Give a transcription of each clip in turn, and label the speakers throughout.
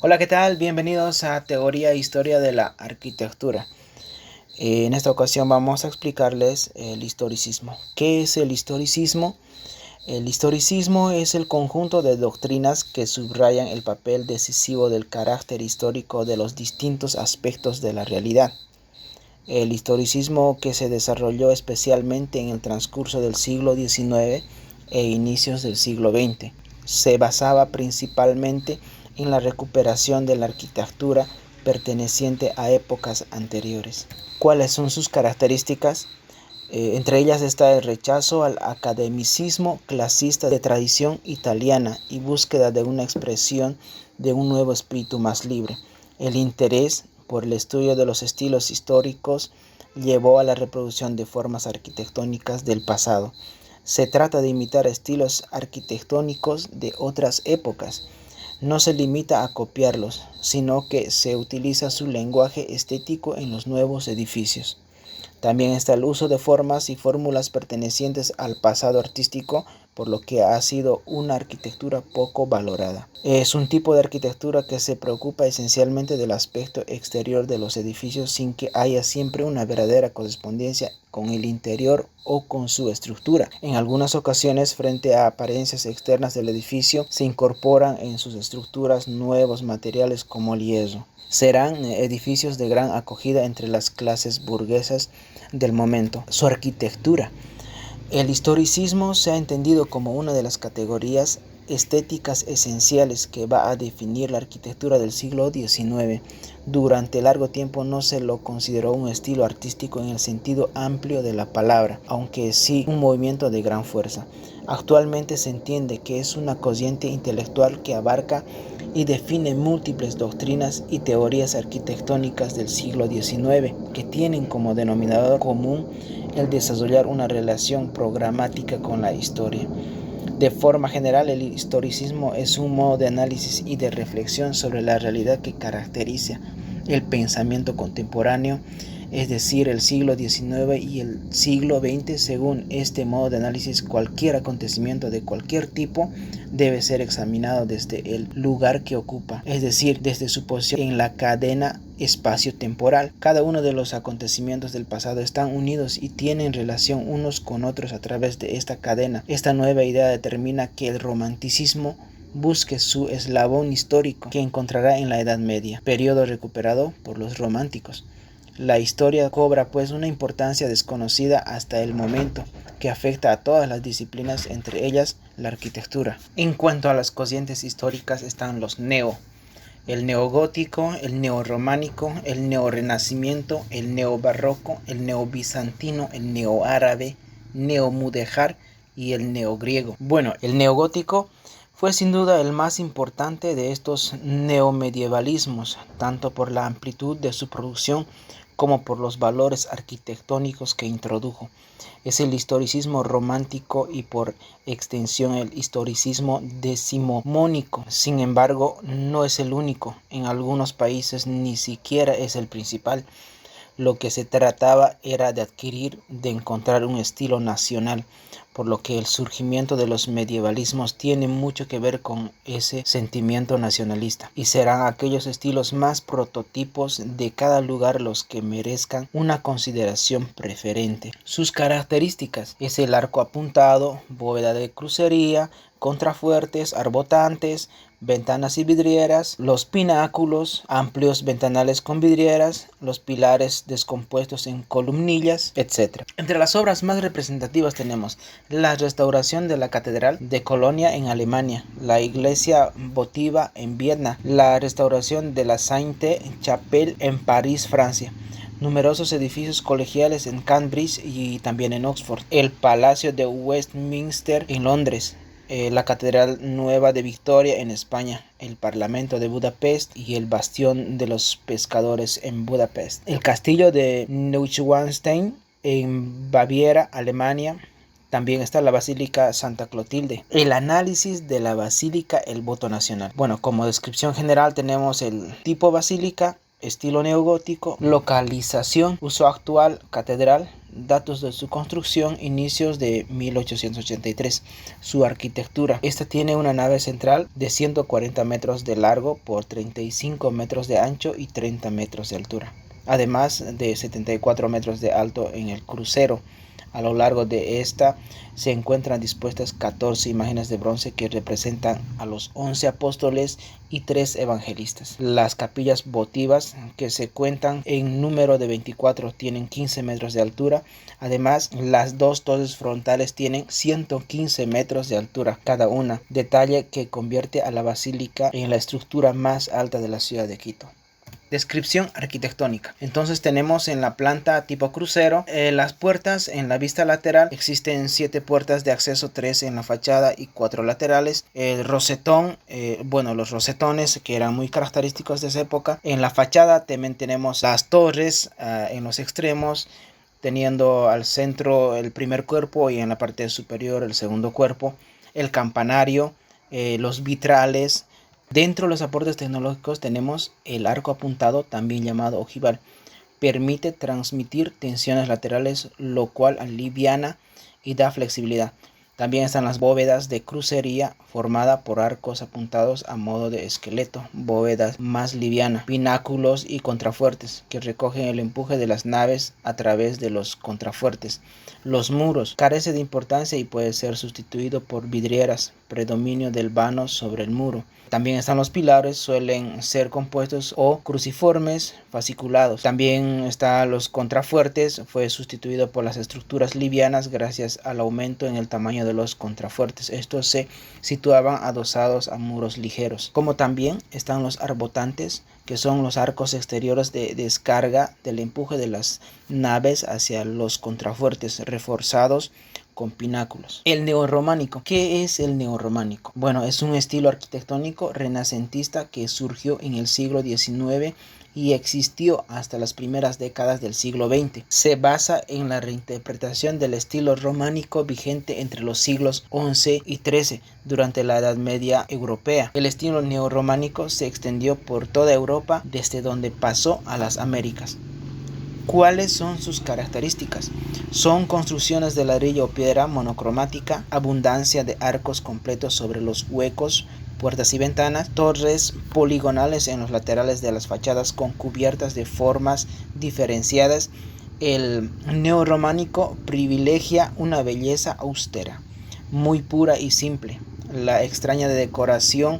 Speaker 1: Hola, ¿qué tal? Bienvenidos a Teoría e Historia de la Arquitectura. En esta ocasión vamos a explicarles el historicismo. ¿Qué es el historicismo? El historicismo es el conjunto de doctrinas que subrayan el papel decisivo del carácter histórico de los distintos aspectos de la realidad. El historicismo, que se desarrolló especialmente en el transcurso del siglo XIX e inicios del siglo XX, se basaba principalmente en la recuperación de la arquitectura perteneciente a épocas anteriores. ¿Cuáles son sus características? Entre ellas está el rechazo al academicismo clasista de tradición italiana y búsqueda de una expresión de un nuevo espíritu más libre. El interés por el estudio de los estilos históricos llevó a la reproducción de formas arquitectónicas del pasado. Se trata de imitar estilos arquitectónicos de otras épocas. No se limita a copiarlos, sino que se utiliza su lenguaje estético en los nuevos edificios. También está el uso de formas y fórmulas pertenecientes al pasado artístico, por lo que ha sido una arquitectura poco valorada. Es un tipo de arquitectura que se preocupa esencialmente del aspecto exterior de los edificios sin que haya siempre una verdadera correspondencia con el interior o con su estructura. En algunas ocasiones, frente a apariencias externas del edificio, se incorporan en sus estructuras nuevos materiales como el yeso. Serán edificios de gran acogida entre las clases burguesas del momento. Su arquitectura. El historicismo se ha entendido como una de las categorías estéticas esenciales que va a definir la arquitectura del siglo XIX. Durante largo tiempo no se lo consideró un estilo artístico en el sentido amplio de la palabra, aunque sí un movimiento de gran fuerza. Actualmente se entiende que es una corriente intelectual que abarca y define múltiples doctrinas y teorías arquitectónicas del siglo XIX que tienen como denominador común el desarrollar una relación programática con la historia. De forma general, el historicismo es un modo de análisis y de reflexión sobre la realidad que caracteriza el pensamiento contemporáneo, es decir, el siglo XIX y el siglo XX. Según este modo de análisis, cualquier acontecimiento de cualquier tipo debe ser examinado desde el lugar que ocupa, es decir, desde su posición en la cadena espacio-temporal. Cada uno de los acontecimientos del pasado están unidos y tienen relación unos con otros a través de esta cadena. Esta nueva idea determina que el romanticismo busque su eslabón histórico que encontrará en la Edad Media, periodo recuperado por los románticos. La historia cobra pues una importancia desconocida hasta el momento, que afecta a todas las disciplinas, entre ellas la arquitectura. En cuanto a las corrientes históricas están los el neogótico, el neorrománico, el neorrenacimiento, el neobarroco, el neobizantino, el neoárabe, neomudéjar y el neogriego. Bueno, el neogótico fue sin duda el más importante de estos neomedievalismos, tanto por la amplitud de su producción como por los valores arquitectónicos que introdujo. Es el historicismo romántico y por extensión el historicismo decimonónico. Sin embargo, no es el único. En algunos países ni siquiera es el principal. Lo que se trataba era de encontrar un estilo nacional, por lo que el surgimiento de los medievalismos tiene mucho que ver con ese sentimiento nacionalista, y serán aquellos estilos más prototipos de cada lugar los que merezcan una consideración preferente. Sus características es el arco apuntado, bóveda de crucería, contrafuertes, arbotantes, ventanas y vidrieras, los pináculos, amplios ventanales con vidrieras, los pilares descompuestos en columnillas, etc. Entre las obras más representativas tenemos la restauración de la Catedral de Colonia en Alemania, la iglesia votiva en Viena, la restauración de la Sainte-Chapelle en París, Francia, numerosos edificios colegiales en Cambridge y también en Oxford, el Palacio de Westminster en Londres, la Catedral Nueva de Victoria en España, el Parlamento de Budapest y el Bastión de los Pescadores en Budapest, el Castillo de Neuschwanstein en Baviera, Alemania. También está la Basílica Santa Clotilde. El análisis de la Basílica, el voto nacional. Bueno, como descripción general tenemos el tipo basílica, estilo neogótico, localización, uso actual, catedral, Datos de su construcción: inicios de 1883. Su arquitectura: esta tiene una nave central de 140 metros de largo por 35 metros de ancho y 30 metros de altura, además de 74 metros de alto en el crucero. A lo largo de esta se encuentran dispuestas 14 imágenes de bronce que representan a los 11 apóstoles y 3 evangelistas. Las capillas votivas, que se cuentan en número de 24, tienen 15 metros de altura. Además, las dos torres frontales tienen 115 metros de altura cada una, detalle que convierte a la basílica en la estructura más alta de la ciudad de Quito. Descripción arquitectónica. Entonces tenemos en la planta tipo crucero las puertas en la vista lateral. Existen 7 puertas de acceso, 3 en la fachada y 4 laterales. El rosetón, los rosetones que eran muy característicos de esa época. En la fachada también tenemos las torres en los extremos, teniendo al centro el primer cuerpo y en la parte superior el segundo cuerpo. El campanario, los vitrales. Dentro de los aportes tecnológicos tenemos el arco apuntado, también llamado ojival. Permite transmitir tensiones laterales, lo cual aliviana y da flexibilidad. También están las bóvedas de crucería, formada por arcos apuntados a modo de esqueleto, bóvedas más livianas, pináculos y contrafuertes que recogen el empuje de las naves a través de los contrafuertes. Los muros: carece de importancia y puede ser sustituido por vidrieras, predominio del vano sobre el muro. También están los pilares, suelen ser compuestos o cruciformes fasciculados. También están los contrafuertes, fue sustituido por las estructuras livianas gracias al aumento en el tamaño de los contrafuertes. Estos se situaban adosados a muros ligeros. Como también están los arbotantes, que son los arcos exteriores de descarga del empuje de las naves hacia los contrafuertes, reforzados con pináculos. El neorrománico. ¿Qué es el neorrománico? Bueno, es un estilo arquitectónico renacentista que surgió en el siglo XIX y existió hasta las primeras décadas del siglo XX. Se basa en la reinterpretación del estilo románico vigente entre los siglos XI y XIII durante la Edad Media europea. El estilo neorrománico se extendió por toda Europa, desde donde pasó a las Américas. ¿Cuáles son sus características? Son construcciones de ladrillo o piedra monocromática, abundancia de arcos completos sobre los huecos, puertas y ventanas, torres poligonales en los laterales de las fachadas con cubiertas de formas diferenciadas. El neorrománico privilegia una belleza austera, muy pura y simple. La extraña decoración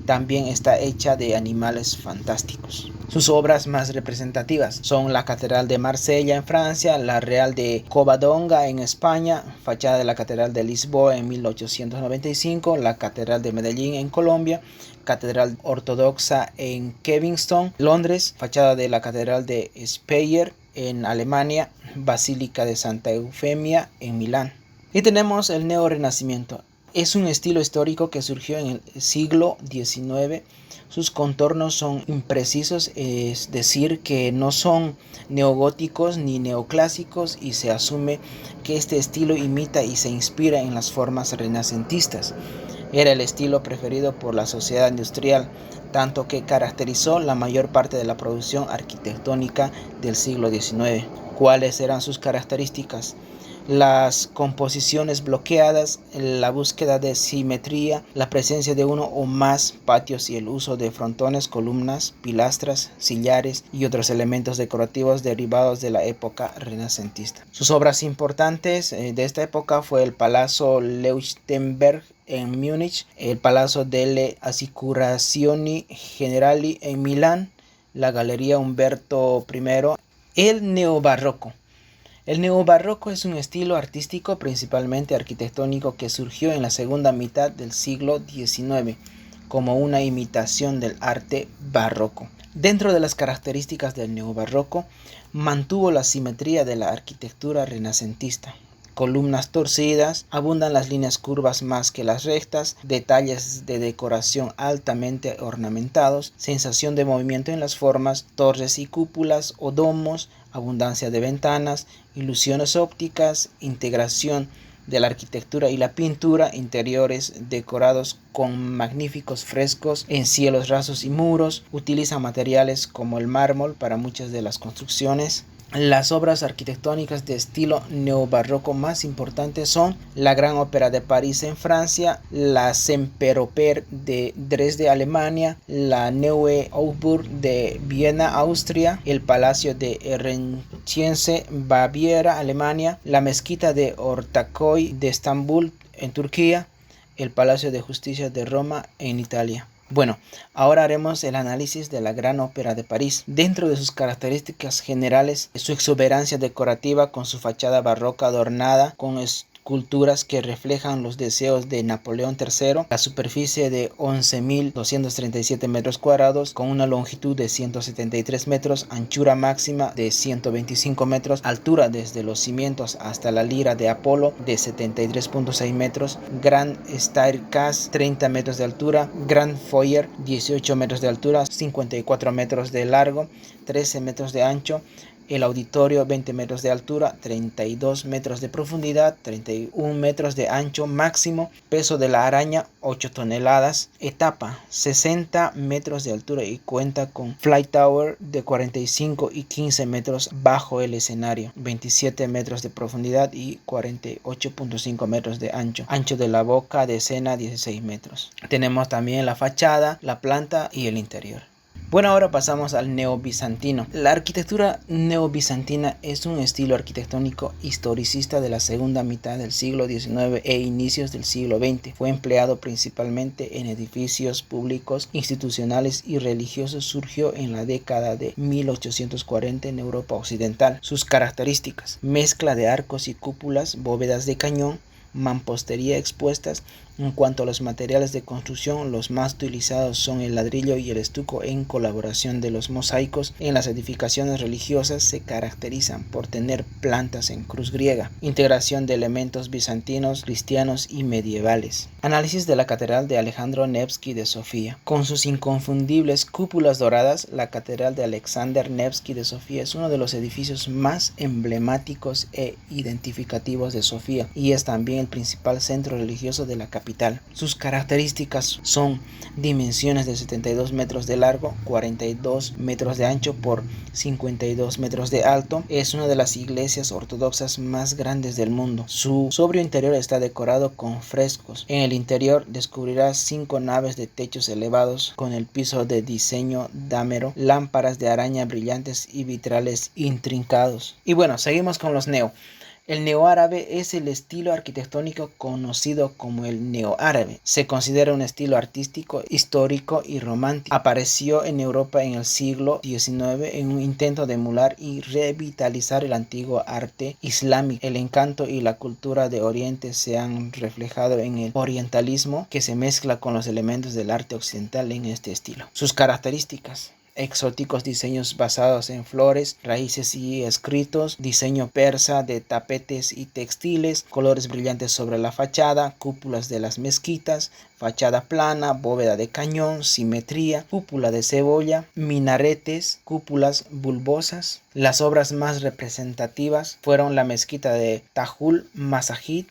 Speaker 1: también está hecha de animales fantásticos. Sus obras más representativas son la Catedral de Marsella en Francia, la Real de Covadonga en España, fachada de la Catedral de Lisboa en 1895, la Catedral de Medellín en Colombia, Catedral Ortodoxa en Kensington, Londres, fachada de la Catedral de Speyer en Alemania, Basílica de Santa Eufemia en Milán. Y tenemos el neorrenacimiento. Es un estilo histórico que surgió en el siglo XIX. Sus contornos son imprecisos, es decir, que no son neogóticos ni neoclásicos, y se asume que este estilo imita y se inspira en las formas renacentistas. Era el estilo preferido por la sociedad industrial, tanto que caracterizó la mayor parte de la producción arquitectónica del siglo XIX. ¿Cuáles eran sus características? Las composiciones bloqueadas, la búsqueda de simetría, la presencia de uno o más patios y el uso de frontones, columnas, pilastras, sillares y otros elementos decorativos derivados de la época renacentista. Sus obras importantes de esta época fue el Palazzo Leuchtenberg en Múnich, el Palazzo delle Assicurazioni Generali en Milán, la Galería Umberto I. El neobarroco. El neobarroco es un estilo artístico principalmente arquitectónico que surgió en la segunda mitad del siglo XIX como una imitación del arte barroco. Dentro de las características del neobarroco, mantuvo la simetría de la arquitectura renacentista. Columnas torcidas, abundan las líneas curvas más que las rectas, detalles de decoración altamente ornamentados, sensación de movimiento en las formas, torres y cúpulas o domos, abundancia de ventanas, ilusiones ópticas, integración de la arquitectura y la pintura, interiores decorados con magníficos frescos en cielos rasos y muros. Utiliza materiales como el mármol para muchas de las construcciones. Las obras arquitectónicas de estilo neobarroco más importantes son la Gran Ópera de París en Francia, la Semperoper de Dresde, Alemania, la Neue Aufburg de Viena, Austria, el Palacio de Erenciense, Baviera, Alemania, la Mezquita de Ortaköy de Estambul, en Turquía, el Palacio de Justicia de Roma, en Italia. Bueno, ahora haremos el análisis de la Gran Ópera de París. Dentro de sus características generales, su exuberancia decorativa con su fachada barroca adornada con esculturas que reflejan los deseos de Napoleón III, la superficie de 11.237 metros cuadrados con una longitud de 173 metros, anchura máxima de 125 metros, altura desde los cimientos hasta la lira de Apolo de 73.6 metros, Grand Staircase 30 metros de altura, Grand Foyer 18 metros de altura, 54 metros de largo, 13 metros de ancho, el auditorio 20 metros de altura, 32 metros de profundidad, 31 metros de ancho máximo, peso de la araña 8 toneladas, etapa 60 metros de altura y cuenta con Flight Tower de 45 y 15 metros bajo el escenario, 27 metros de profundidad y 48.5 metros de ancho, ancho de la boca de escena 16 metros. Tenemos también la fachada, la planta y el interior. Bueno, ahora pasamos al neobizantino. La arquitectura neobizantina es un estilo arquitectónico historicista de la segunda mitad del siglo XIX e inicios del siglo XX. Fue empleado principalmente en edificios públicos, institucionales y religiosos. Surgió en la década de 1840 en Europa Occidental. Sus características: mezcla de arcos y cúpulas, bóvedas de cañón, mampostería expuestas. En cuanto a los materiales de construcción, los más utilizados son el ladrillo y el estuco en colaboración de los mosaicos. En las edificaciones religiosas se caracterizan por tener plantas en cruz griega, integración de elementos bizantinos, cristianos y medievales. Análisis de la Catedral de Alejandro Nevsky de Sofía. Con sus inconfundibles cúpulas doradas, la Catedral de Alexander Nevsky de Sofía es uno de los edificios más emblemáticos e identificativos de Sofía y es también el principal centro religioso de la capital. Sus características son dimensiones de 72 metros de largo, 42 metros de ancho por 52 metros de alto. Es una de las iglesias ortodoxas más grandes del mundo. Su sobrio interior está decorado con frescos. En el interior descubrirás 5 naves de techos elevados con el piso de diseño dámero, lámparas de araña brillantes y vitrales intrincados. Y bueno, seguimos con los neo. El neoárabe es el estilo arquitectónico conocido como el neoárabe. Se considera un estilo artístico, histórico y romántico. Apareció en Europa en el siglo XIX en un intento de emular y revitalizar el antiguo arte islámico. El encanto y la cultura de Oriente se han reflejado en el orientalismo, que se mezcla con los elementos del arte occidental en este estilo. Sus características: exóticos diseños basados en flores, raíces y escritos, diseño persa de tapetes y textiles, colores brillantes sobre la fachada, cúpulas de las mezquitas, fachada plana, bóveda de cañón, simetría, cúpula de cebolla, minaretes, cúpulas bulbosas. Las obras más representativas fueron la mezquita de Tajul Masajid,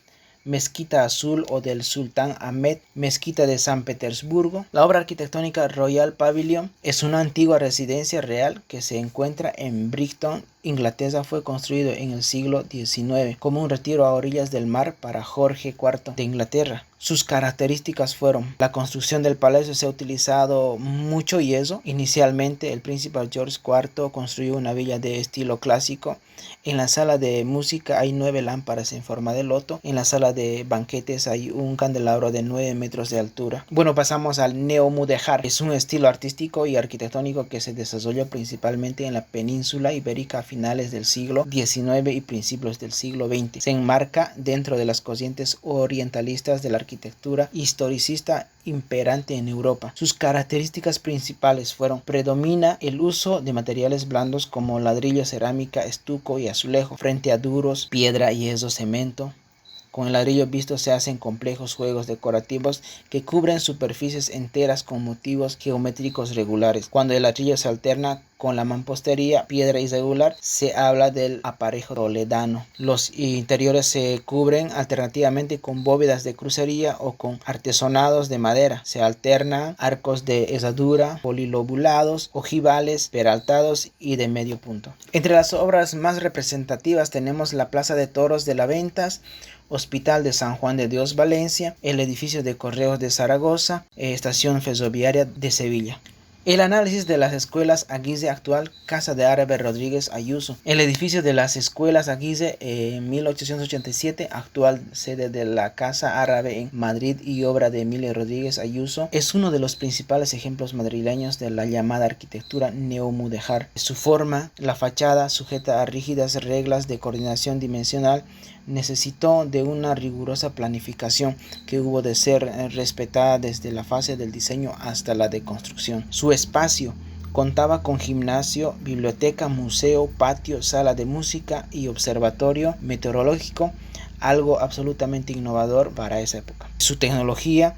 Speaker 1: Mezquita Azul o del Sultán Ahmed, Mezquita de San Petersburgo. La obra arquitectónica Royal Pavilion es una antigua residencia real que se encuentra en Brighton, Inglaterra. Fue construido en el siglo XIX como un retiro a orillas del mar para Jorge IV de Inglaterra. Sus características fueron: la construcción del palacio se ha utilizado mucho yeso. Inicialmente el príncipe George IV construyó una villa de estilo clásico. En la sala de música hay 9 lámparas en forma de loto. En la sala de banquetes hay un candelabro de 9 metros de altura. Bueno, pasamos al neomudéjar. Es un estilo artístico y arquitectónico que se desarrolló principalmente en la península ibérica a finales del siglo XIX y principios del siglo XX. Se enmarca dentro de las corrientes orientalistas de la arquitectura historicista imperante en Europa. Sus características principales fueron: predomina el uso de materiales blandos como ladrillo, cerámica, estuco y azulejo frente a duros, piedra, yeso, cemento. Con el ladrillo visto se hacen complejos juegos decorativos que cubren superficies enteras con motivos geométricos regulares. Cuando el ladrillo se alterna con la mampostería, piedra irregular, se habla del aparejo toledano. Los interiores se cubren alternativamente con bóvedas de crucería o con artesonados de madera. Se alternan arcos de herradura, polilobulados, ojivales, peraltados y de medio punto. Entre las obras más representativas tenemos la Plaza de Toros de la Ventas, Hospital de San Juan de Dios Valencia, el edificio de Correos de Zaragoza, estación ferroviaria de Sevilla. El análisis de las escuelas Aguise actual, Casa de Árabe Rodríguez Ayuso. El edificio de las escuelas Aguise 1887, actual sede de la Casa Árabe en Madrid y obra de Emilio Rodríguez Ayuso, es uno de los principales ejemplos madrileños de la llamada arquitectura neomudéjar. Su forma, la fachada, sujeta a rígidas reglas de coordinación dimensional, necesitó de una rigurosa planificación que hubo de ser respetada desde la fase del diseño hasta la de construcción. Su espacio contaba con gimnasio, biblioteca, museo, patio, sala de música y observatorio meteorológico, algo absolutamente innovador para esa época. Su tecnología,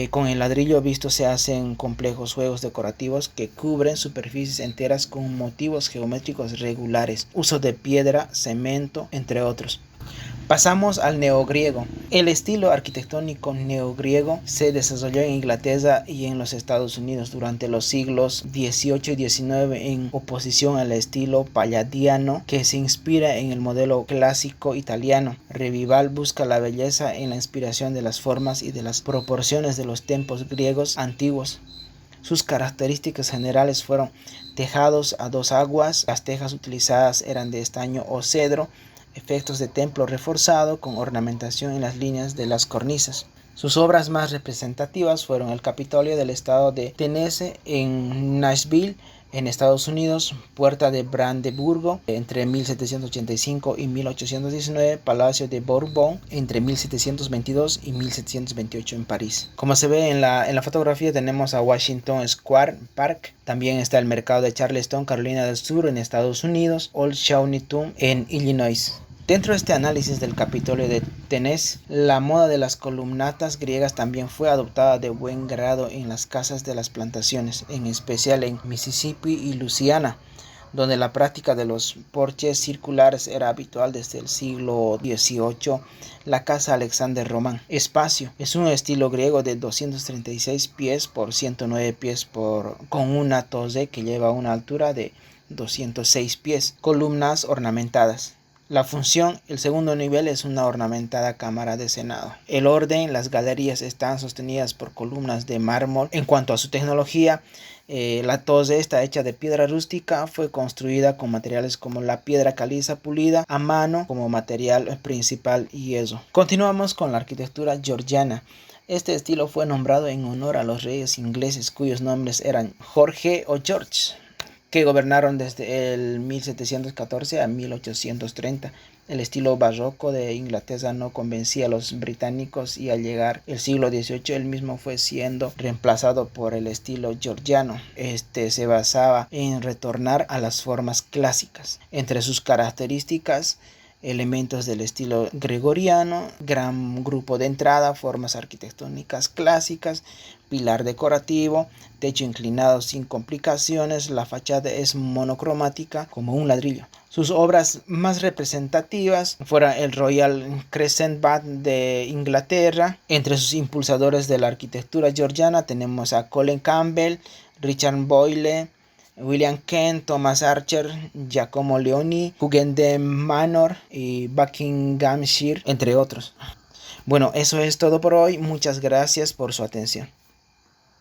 Speaker 1: con el ladrillo visto se hacen complejos juegos decorativos que cubren superficies enteras con motivos geométricos regulares, uso de piedra, cemento, entre otros. Pasamos al neogriego. El estilo arquitectónico neogriego se desarrolló en Inglaterra y en los Estados Unidos durante los siglos XVIII y XIX en oposición al estilo palladiano que se inspira en el modelo clásico italiano. Revival busca la belleza en la inspiración de las formas y de las proporciones de los templos griegos antiguos. Sus características generales fueron tejados a dos aguas, las tejas utilizadas eran de estaño o cedro, efectos de templo reforzado con ornamentación en las líneas de las cornisas. Sus obras más representativas fueron el Capitolio del estado de Tennessee en Nashville, en Estados Unidos, Puerta de Brandeburgo entre 1785 y 1819, Palacio de Bourbon entre 1722 y 1728 en París. Como se ve en la fotografía tenemos a Washington Square Park, también está el mercado de Charleston, Carolina del Sur en Estados Unidos, Old Shawnee Tomb en Illinois. Dentro de este análisis del Capitolio de Tennessee, la moda de las columnatas griegas también fue adoptada de buen grado en las casas de las plantaciones, en especial en Mississippi y Luisiana, donde la práctica de los porches circulares era habitual desde el siglo XVIII. La casa Alexander Román. Espacio. Es un estilo griego de 236 pies por 109 pies con una torre que lleva una altura de 206 pies. Columnas ornamentadas. La función, el segundo nivel es una ornamentada cámara de senado. El orden, las galerías están sostenidas por columnas de mármol. En cuanto a su tecnología, la torre está hecha de piedra rústica, fue construida con materiales como la piedra caliza pulida a mano como material principal y hierro. Continuamos con la arquitectura georgiana. Este estilo fue nombrado en honor a los reyes ingleses cuyos nombres eran Jorge o George, que gobernaron desde el 1714 a 1830. El estilo barroco de Inglaterra no convencía a los británicos y al llegar el siglo XVIII el mismo fue siendo reemplazado por el estilo georgiano. Este se basaba en retornar a las formas clásicas. Entre sus características, elementos del estilo gregoriano, gran grupo de entrada, formas arquitectónicas clásicas, pilar decorativo, techo inclinado sin complicaciones, la fachada es monocromática como un ladrillo. Sus obras más representativas fueron el Royal Crescent Bath de Inglaterra. Entre sus impulsadores de la arquitectura georgiana tenemos a Colin Campbell, Richard Boyle, William Kent, Thomas Archer, Giacomo Leoni, Hughenden Manor y Buckinghamshire, entre otros. Bueno, eso es todo por hoy. Muchas gracias por su atención.